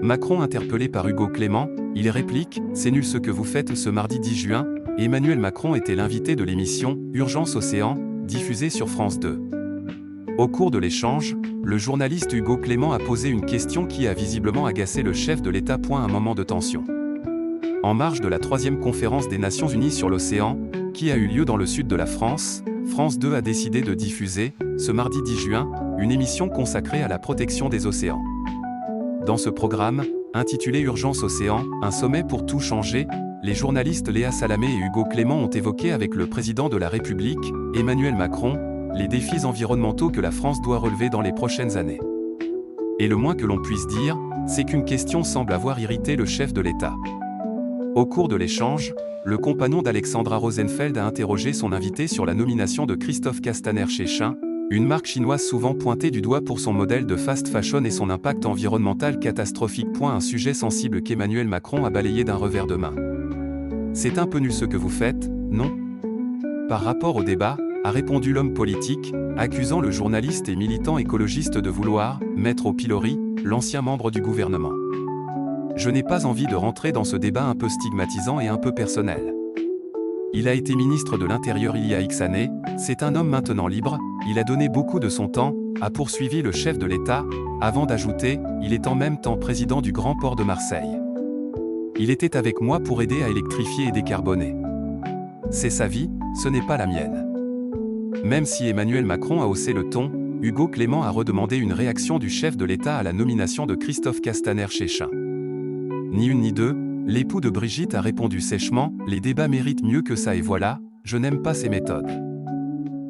Macron interpellé par Hugo Clément, il réplique « C'est nul ce que vous faites » ce mardi 10 juin, Emmanuel Macron était l'invité de l'émission « Urgence Océan », diffusée sur France 2. Au cours de l'échange, le journaliste Hugo Clément a posé une question qui a visiblement agacé le chef de l'État. Un moment de tension. En marge de la 3e conférence des Nations Unies sur l'océan, qui a eu lieu dans le sud de la France, France 2 a décidé de diffuser, ce mardi 10 juin, une émission consacrée à la protection des océans. Dans ce programme, intitulé Urgence Océan, un sommet pour tout changer, les journalistes Léa Salamé et Hugo Clément ont évoqué avec le président de la République, Emmanuel Macron, les défis environnementaux que la France doit relever dans les prochaines années. Et le moins que l'on puisse dire, c'est qu'une question semble avoir irrité le chef de l'État. Au cours de l'échange, le compagnon d'Alexandra Rosenfeld a interrogé son invité sur la nomination de Christophe Castaner chez Shein, une marque chinoise souvent pointée du doigt pour son modèle de fast fashion et son impact environnemental catastrophique. Un sujet sensible qu'Emmanuel Macron a balayé d'un revers de main. C'est un peu nul ce que vous faites, non? Par rapport au débat, a répondu l'homme politique, accusant le journaliste et militant écologiste de vouloir mettre au pilori l'ancien membre du gouvernement. Je n'ai pas envie de rentrer dans ce débat un peu stigmatisant et un peu personnel. Il a été ministre de l'Intérieur il y a X années, c'est un homme maintenant libre, il a donné beaucoup de son temps, a poursuivi le chef de l'État, avant d'ajouter, il est en même temps président du Grand Port de Marseille. Il était avec moi pour aider à électrifier et décarboner. C'est sa vie, ce n'est pas la mienne. Même si Emmanuel Macron a haussé le ton, Hugo Clément a redemandé une réaction du chef de l'État à la nomination de Christophe Castaner chez Shein. Ni une ni deux, l'époux de Brigitte a répondu sèchement « Les débats méritent mieux que ça et voilà, je n'aime pas ces méthodes ».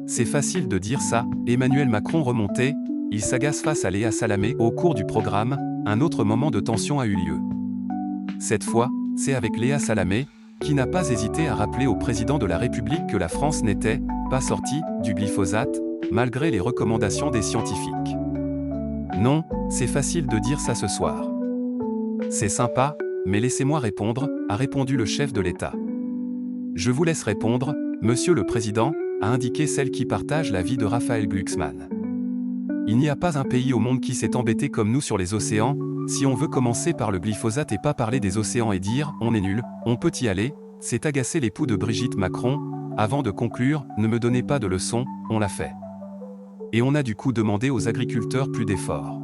C'est facile de dire ça, Emmanuel Macron remontait, il s'agace face à Léa Salamé. Au cours du programme, un autre moment de tension a eu lieu. Cette fois, c'est avec Léa Salamé, qui n'a pas hésité à rappeler au président de la République que la France n'était pas sortie du glyphosate, malgré les recommandations des scientifiques. Non, c'est facile de dire ça ce soir. C'est sympa, mais laissez-moi répondre, a répondu le chef de l'État. Je vous laisse répondre, Monsieur le Président, a indiqué celle qui partage l'avis de Raphaël Glucksmann. Il n'y a pas un pays au monde qui s'est embêté comme nous sur les océans. Si on veut commencer par le glyphosate et pas parler des océans et dire « on est nul, on peut y aller », c'est agacer l'époux de Brigitte Macron. Avant de conclure, ne me donnez pas de leçons, on l'a fait. Et on a du coup demandé aux agriculteurs plus d'efforts.